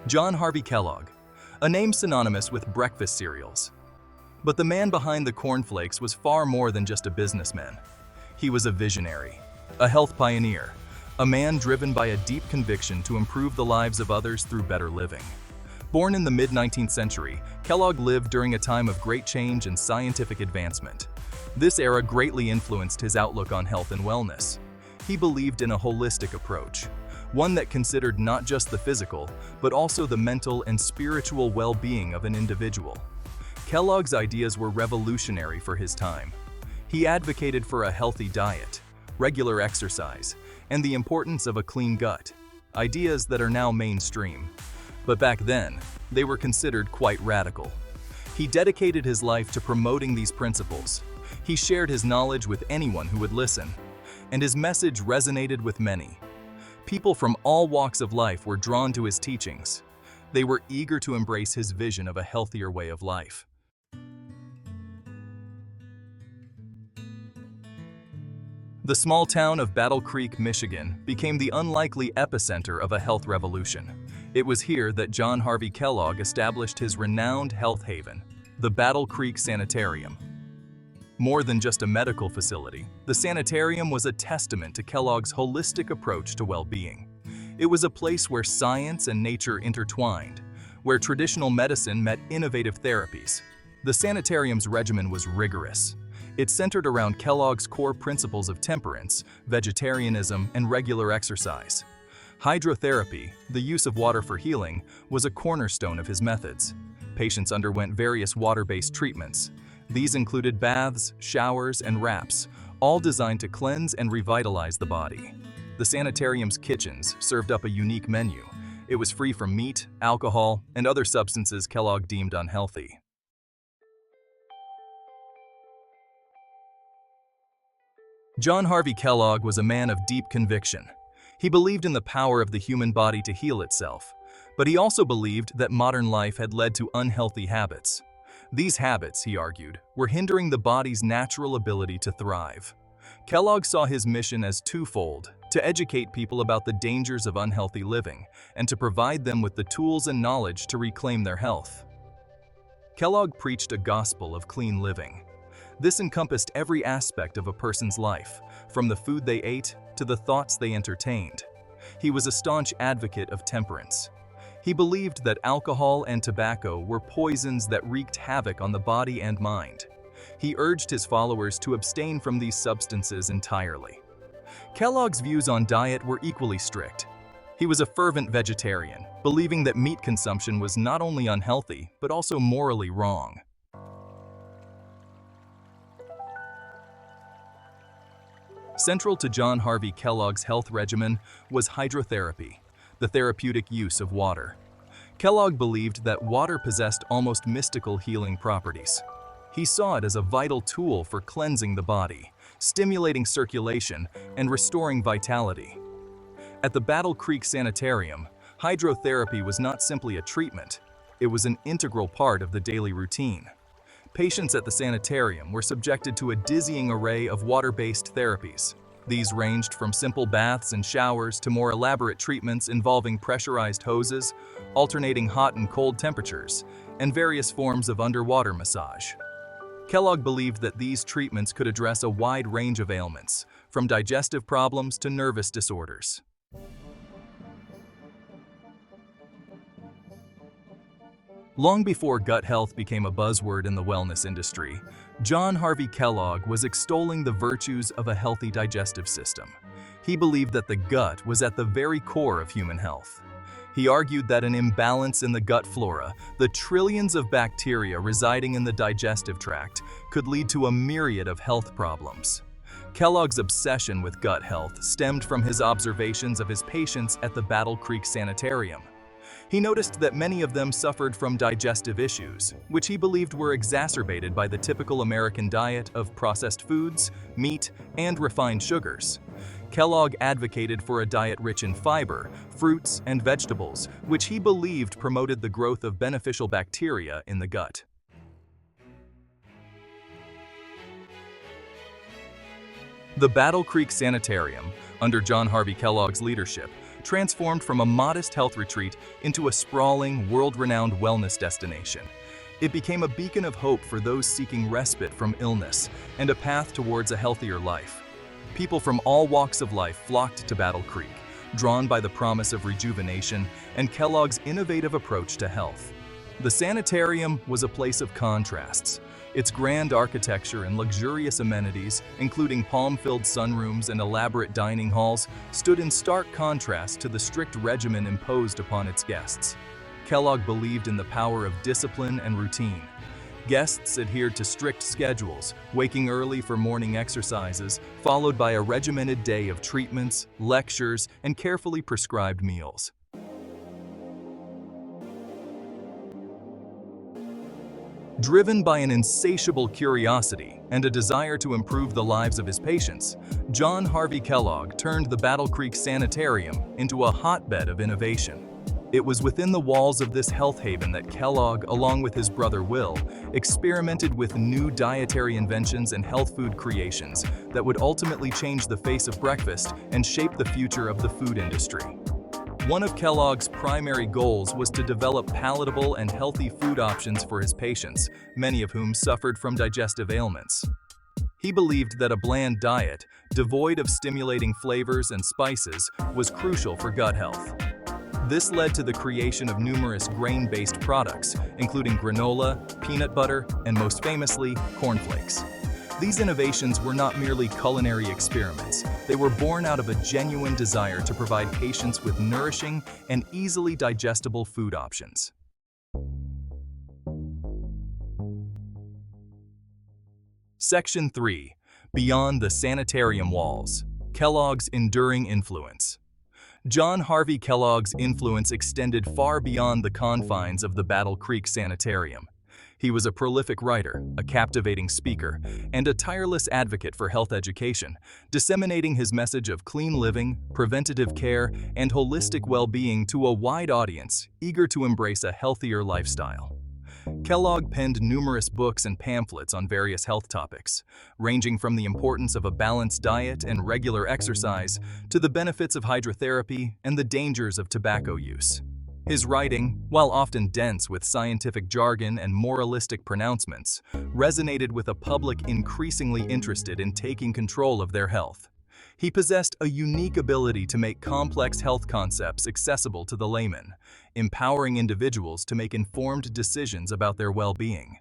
John Harvey Kellogg, a name synonymous with breakfast cereals. But the man behind the cornflakes was far more than just a businessman. He was a visionary, a health pioneer, a man driven by a deep conviction to improve the lives of others through better living. Born in the mid-19th century, Kellogg lived during a time of great change and scientific advancement. This era greatly influenced his outlook on health and wellness. He believed in a holistic approach, one that considered not just the physical, but also the mental and spiritual well-being of an individual. Kellogg's ideas were revolutionary for his time. He advocated for a healthy diet, regular exercise, and the importance of a clean gut, ideas that are now mainstream. But back then, they were considered quite radical. He dedicated his life to promoting these principles. He shared his knowledge with anyone who would listen, and his message resonated with many. People from all walks of life were drawn to his teachings. They were eager to embrace his vision of a healthier way of life. The small town of Battle Creek, Michigan, became the unlikely epicenter of a health revolution. It was here that John Harvey Kellogg established his renowned health haven, the Battle Creek Sanitarium. More than just a medical facility, the sanitarium was a testament to Kellogg's holistic approach to well-being. It was a place where science and nature intertwined, where traditional medicine met innovative therapies. The sanitarium's regimen was rigorous. It centered around Kellogg's core principles of temperance, vegetarianism, and regular exercise. Hydrotherapy, the use of water for healing, was a cornerstone of his methods. Patients underwent various water-based treatments. These included baths, showers, and wraps, all designed to cleanse and revitalize the body. The sanitarium's kitchens served up a unique menu. It was free from meat, alcohol, and other substances Kellogg deemed unhealthy. John Harvey Kellogg was a man of deep conviction. He believed in the power of the human body to heal itself, but he also believed that modern life had led to unhealthy habits. These habits, he argued, were hindering the body's natural ability to thrive. Kellogg saw his mission as twofold: to educate people about the dangers of unhealthy living and to provide them with the tools and knowledge to reclaim their health. Kellogg preached a gospel of clean living. This encompassed every aspect of a person's life, from the food they ate to the thoughts they entertained. He was a staunch advocate of temperance. He believed that alcohol and tobacco were poisons that wreaked havoc on the body and mind. He urged his followers to abstain from these substances entirely. Kellogg's views on diet were equally strict. He was a fervent vegetarian, believing that meat consumption was not only unhealthy, but also morally wrong. Central to John Harvey Kellogg's health regimen was hydrotherapy, the therapeutic use of water. Kellogg believed that water possessed almost mystical healing properties. He saw it as a vital tool for cleansing the body, stimulating circulation, and restoring vitality. At the Battle Creek Sanitarium, hydrotherapy was not simply a treatment, it was an integral part of the daily routine. Patients at the sanitarium were subjected to a dizzying array of water-based therapies. These ranged from simple baths and showers to more elaborate treatments involving pressurized hoses, alternating hot and cold temperatures, and various forms of underwater massage. Kellogg believed that these treatments could address a wide range of ailments, from digestive problems to nervous disorders. Long before gut health became a buzzword in the wellness industry, John Harvey Kellogg was extolling the virtues of a healthy digestive system. He believed that the gut was at the very core of human health. He argued that an imbalance in the gut flora, the trillions of bacteria residing in the digestive tract, could lead to a myriad of health problems. Kellogg's obsession with gut health stemmed from his observations of his patients at the Battle Creek Sanitarium. He noticed that many of them suffered from digestive issues, which he believed were exacerbated by the typical American diet of processed foods, meat, and refined sugars. Kellogg advocated for a diet rich in fiber, fruits, and vegetables, which he believed promoted the growth of beneficial bacteria in the gut. The Battle Creek Sanitarium, under John Harvey Kellogg's leadership, transformed from a modest health retreat into a sprawling, world-renowned wellness destination. It became a beacon of hope for those seeking respite from illness and a path towards a healthier life. People from all walks of life flocked to Battle Creek, drawn by the promise of rejuvenation and Kellogg's innovative approach to health. The Sanitarium was a place of contrasts. Its grand architecture and luxurious amenities, including palm-filled sunrooms and elaborate dining halls, stood in stark contrast to the strict regimen imposed upon its guests. Kellogg believed in the power of discipline and routine. Guests adhered to strict schedules, waking early for morning exercises, followed by a regimented day of treatments, lectures, and carefully prescribed meals. Driven by an insatiable curiosity and a desire to improve the lives of his patients, John Harvey Kellogg turned the Battle Creek Sanitarium into a hotbed of innovation. It was within the walls of this health haven that Kellogg, along with his brother Will, experimented with new dietary inventions and health food creations that would ultimately change the face of breakfast and shape the future of the food industry. One of Kellogg's primary goals was to develop palatable and healthy food options for his patients, many of whom suffered from digestive ailments. He believed that a bland diet, devoid of stimulating flavors and spices, was crucial for gut health. This led to the creation of numerous grain-based products, including granola, peanut butter, and most famously, cornflakes. These innovations were not merely culinary experiments. They were born out of a genuine desire to provide patients with nourishing and easily digestible food options. Section 3. Beyond the Sanitarium Walls. Kellogg's enduring influence. John Harvey Kellogg's influence extended far beyond the confines of the Battle Creek Sanitarium. He was a prolific writer, a captivating speaker, and a tireless advocate for health education, disseminating his message of clean living, preventative care, and holistic well-being to a wide audience eager to embrace a healthier lifestyle. Kellogg penned numerous books and pamphlets on various health topics, ranging from the importance of a balanced diet and regular exercise to the benefits of hydrotherapy and the dangers of tobacco use. His writing, while often dense with scientific jargon and moralistic pronouncements, resonated with a public increasingly interested in taking control of their health. He possessed a unique ability to make complex health concepts accessible to the layman, empowering individuals to make informed decisions about their well-being.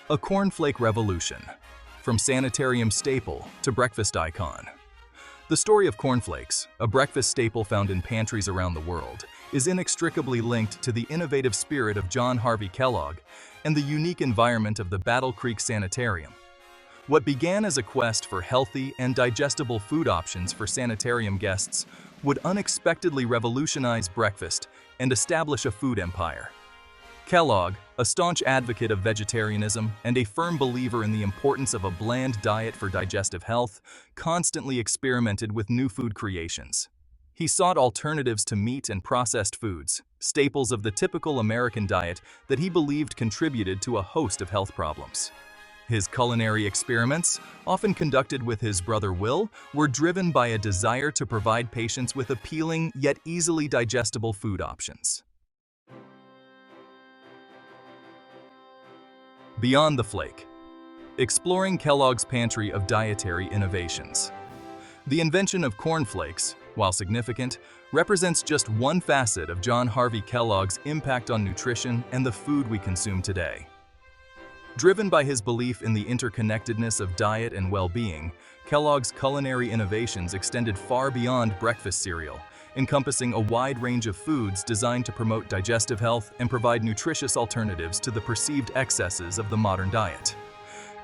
A cornflake revolution. From Sanitarium staple to breakfast icon. The story of cornflakes, a breakfast staple found in pantries around the world, is inextricably linked to the innovative spirit of John Harvey Kellogg and the unique environment of the Battle Creek Sanitarium. What began as a quest for healthy and digestible food options for sanitarium guests would unexpectedly revolutionize breakfast and establish a food empire. Kellogg, a staunch advocate of vegetarianism and a firm believer in the importance of a bland diet for digestive health, constantly experimented with new food creations. He sought alternatives to meat and processed foods, staples of the typical American diet that he believed contributed to a host of health problems. His culinary experiments, often conducted with his brother Will, were driven by a desire to provide patients with appealing yet easily digestible food options. Beyond the flake. Exploring Kellogg's pantry of dietary innovations. The invention of cornflakes, while significant, represents just one facet of John Harvey Kellogg's impact on nutrition and the food we consume today. Driven by his belief in the interconnectedness of diet and well-being, Kellogg's culinary innovations extended far beyond breakfast cereal, encompassing a wide range of foods designed to promote digestive health and provide nutritious alternatives to the perceived excesses of the modern diet.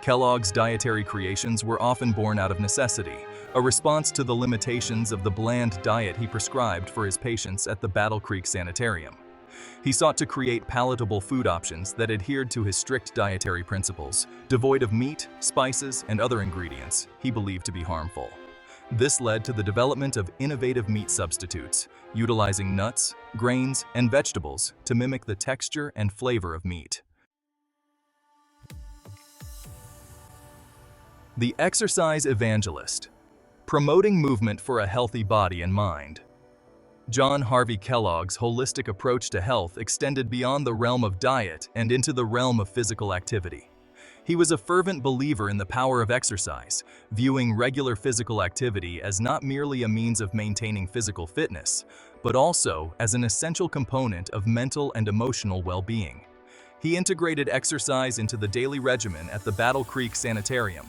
Kellogg's dietary creations were often born out of necessity, a response to the limitations of the bland diet he prescribed for his patients at the Battle Creek Sanitarium. He sought to create palatable food options that adhered to his strict dietary principles, devoid of meat, spices, and other ingredients he believed to be harmful. This led to the development of innovative meat substitutes, utilizing nuts, grains, and vegetables to mimic the texture and flavor of meat. The exercise evangelist. promoting movement for a healthy body and mind. John Harvey Kellogg's holistic approach to health extended beyond the realm of diet and into the realm of physical activity. He was a fervent believer in the power of exercise, viewing regular physical activity as not merely a means of maintaining physical fitness, but also as an essential component of mental and emotional well-being. He integrated exercise into the daily regimen at the Battle Creek Sanitarium,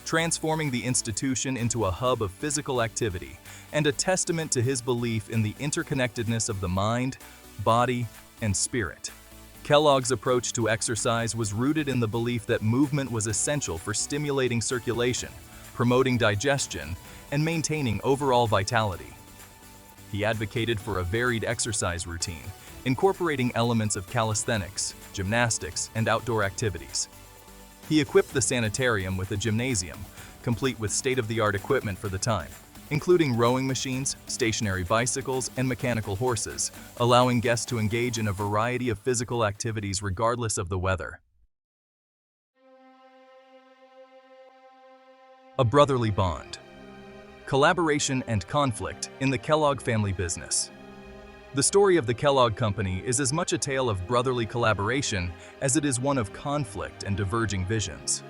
transforming the institution into a hub of physical activity and a testament to his belief in the interconnectedness of the mind, body, and spirit. Kellogg's approach to exercise was rooted in the belief that movement was essential for stimulating circulation, promoting digestion, and maintaining overall vitality. He advocated for a varied exercise routine, incorporating elements of calisthenics, gymnastics, and outdoor activities. He equipped the sanitarium with a gymnasium, complete with state-of-the-art equipment for the time, including rowing machines, stationary bicycles, and mechanical horses, allowing guests to engage in a variety of physical activities regardless of the weather. A brotherly bond. Collaboration and conflict in the Kellogg family business. The story of the Kellogg Company is as much a tale of brotherly collaboration as it is one of conflict and diverging visions.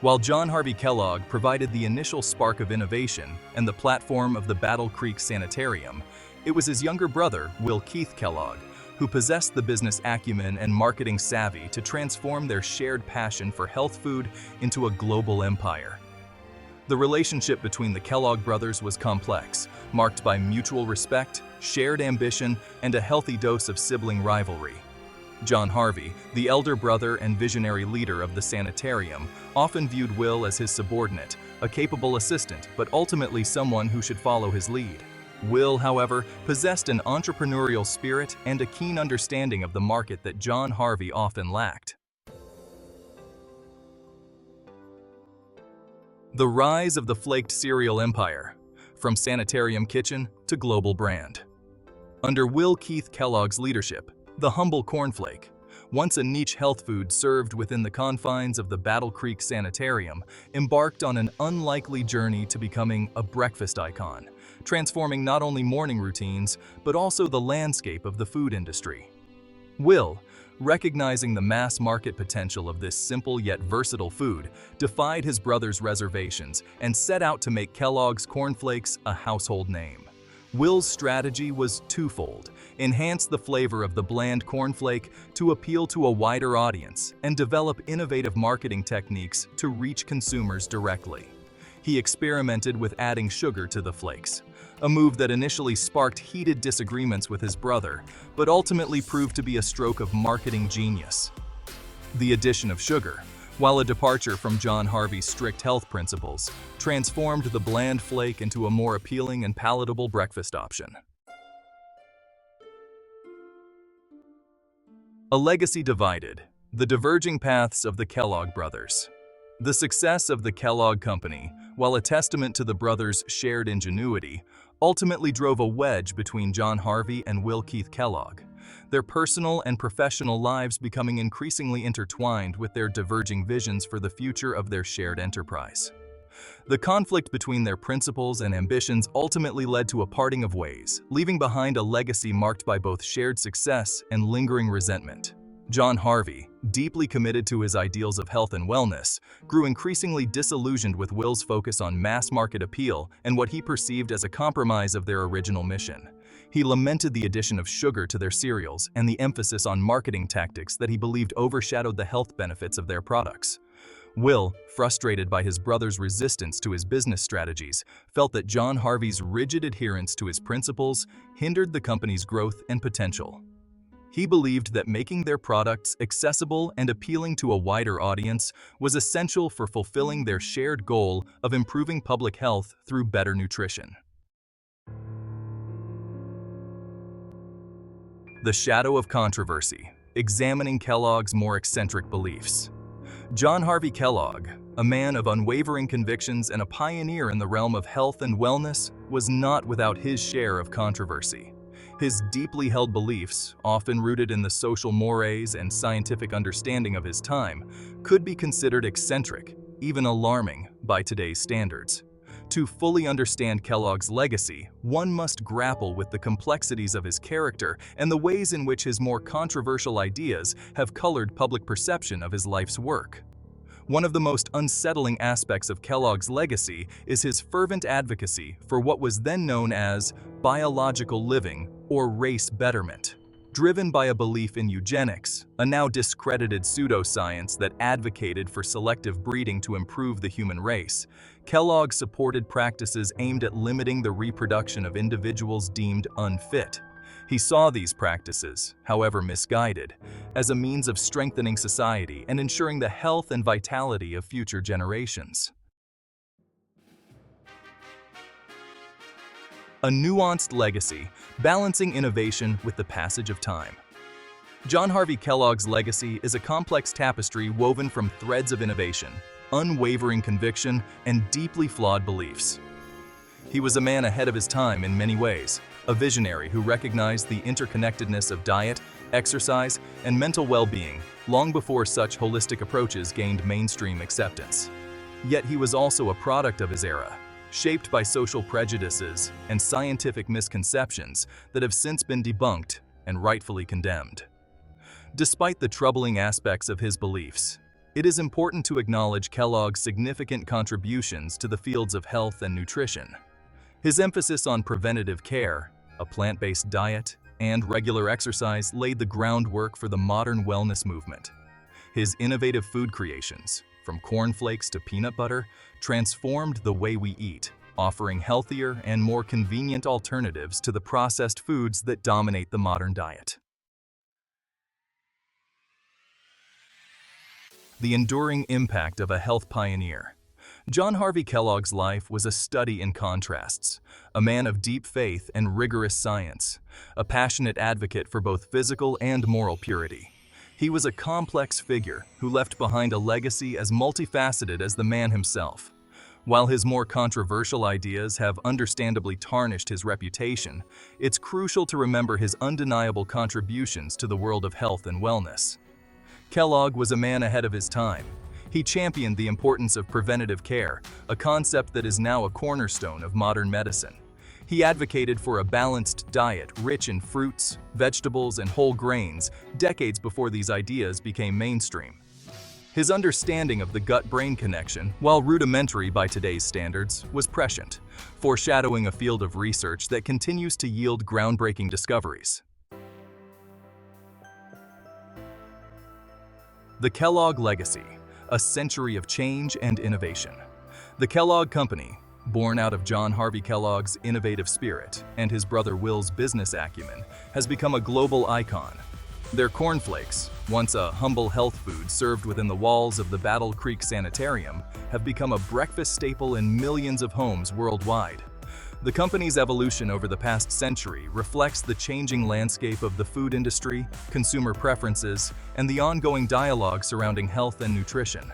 While John Harvey Kellogg provided the initial spark of innovation and the platform of the Battle Creek Sanitarium, it was his younger brother, Will Keith Kellogg, who possessed the business acumen and marketing savvy to transform their shared passion for health food into a global empire. The relationship between the Kellogg brothers was complex, marked by mutual respect, shared ambition, and a healthy dose of sibling rivalry. John Harvey, the elder brother and visionary leader of the sanitarium, often viewed Will as his subordinate, a capable assistant, but ultimately someone who should follow his lead. Will, however, possessed an entrepreneurial spirit and a keen understanding of the market that John Harvey often lacked. The rise of the flaked cereal empire, from sanitarium kitchen to global brand. Under Will Keith Kellogg's leadership, the humble cornflake, once a niche health food served within the confines of the Battle Creek Sanitarium, embarked on an unlikely journey to becoming a breakfast icon, transforming not only morning routines, but also the landscape of the food industry. Will, recognizing the mass market potential of this simple yet versatile food, defied his brother's reservations and set out to make Kellogg's cornflakes a household name. Will's strategy was twofold: enhance the flavor of the bland cornflake to appeal to a wider audience and develop innovative marketing techniques to reach consumers directly. He experimented with adding sugar to the flakes, a move that initially sparked heated disagreements with his brother, but ultimately proved to be a stroke of marketing genius. The addition of sugar, while a departure from John Harvey's strict health principles, transformed the bland flake into a more appealing and palatable breakfast option. A legacy divided: the diverging paths of the Kellogg brothers. The success of the Kellogg Company, while a testament to the brothers' shared ingenuity, ultimately drove a wedge between John Harvey and Will Keith Kellogg, their personal and professional lives becoming increasingly intertwined with their diverging visions for the future of their shared enterprise. The conflict between their principles and ambitions ultimately led to a parting of ways, leaving behind a legacy marked by both shared success and lingering resentment. John Harvey, deeply committed to his ideals of health and wellness, grew increasingly disillusioned with Will's focus on mass market appeal and what he perceived as a compromise of their original mission. He lamented the addition of sugar to their cereals and the emphasis on marketing tactics that he believed overshadowed the health benefits of their products. Will, frustrated by his brother's resistance to his business strategies, felt that John Harvey's rigid adherence to his principles hindered the company's growth and potential. He believed that making their products accessible and appealing to a wider audience was essential for fulfilling their shared goal of improving public health through better nutrition. The shadow of controversy, examining Kellogg's more eccentric beliefs. John Harvey Kellogg, a man of unwavering convictions and a pioneer in the realm of health and wellness, was not without his share of controversy. His deeply held beliefs, often rooted in the social mores and scientific understanding of his time, could be considered eccentric, even alarming, by today's standards. To fully understand Kellogg's legacy, one must grapple with the complexities of his character and the ways in which his more controversial ideas have colored public perception of his life's work. One of the most unsettling aspects of Kellogg's legacy is his fervent advocacy for what was then known as biological living or race betterment. Driven by a belief in eugenics, a now discredited pseudoscience that advocated for selective breeding to improve the human race, Kellogg supported practices aimed at limiting the reproduction of individuals deemed unfit. He saw these practices, however misguided, as a means of strengthening society and ensuring the health and vitality of future generations. A nuanced legacy, balancing innovation with the passage of time. John Harvey Kellogg's legacy is a complex tapestry woven from threads of innovation, unwavering conviction, and deeply flawed beliefs. He was a man ahead of his time in many ways, a visionary who recognized the interconnectedness of diet, exercise, and mental well-being long before such holistic approaches gained mainstream acceptance. Yet he was also a product of his era, shaped by social prejudices and scientific misconceptions that have since been debunked and rightfully condemned. Despite the troubling aspects of his beliefs, it is important to acknowledge Kellogg's significant contributions to the fields of health and nutrition. His emphasis on preventative care, a plant-based diet, and regular exercise laid the groundwork for the modern wellness movement. His innovative food creations, from cornflakes to peanut butter, transformed the way we eat, offering healthier and more convenient alternatives to the processed foods that dominate the modern diet. The enduring impact of a health pioneer. John Harvey Kellogg's life was a study in contrasts, a man of deep faith and rigorous science, a passionate advocate for both physical and moral purity. He was a complex figure who left behind a legacy as multifaceted as the man himself. While his more controversial ideas have understandably tarnished his reputation, it's crucial to remember his undeniable contributions to the world of health and wellness. Kellogg was a man ahead of his time. He championed the importance of preventative care, a concept that is now a cornerstone of modern medicine. He advocated for a balanced diet rich in fruits, vegetables, and whole grains decades before these ideas became mainstream. His understanding of the gut-brain connection, while rudimentary by today's standards, was prescient, foreshadowing a field of research that continues to yield groundbreaking discoveries. The Kellogg legacy, a century of change and innovation. The Kellogg Company, born out of John Harvey Kellogg's innovative spirit and his brother Will's business acumen, has become a global icon. Their cornflakes, once a humble health food served within the walls of the Battle Creek Sanitarium, have become a breakfast staple in millions of homes worldwide. The company's evolution over the past century reflects the changing landscape of the food industry, consumer preferences, and the ongoing dialogue surrounding health and nutrition.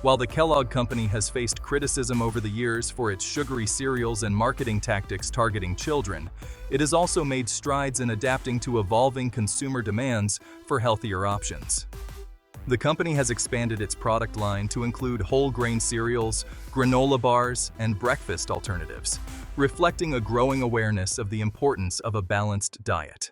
While the Kellogg Company has faced criticism over the years for its sugary cereals and marketing tactics targeting children, it has also made strides in adapting to evolving consumer demands for healthier options. The company has expanded its product line to include whole grain cereals, granola bars, and breakfast alternatives, reflecting a growing awareness of the importance of a balanced diet.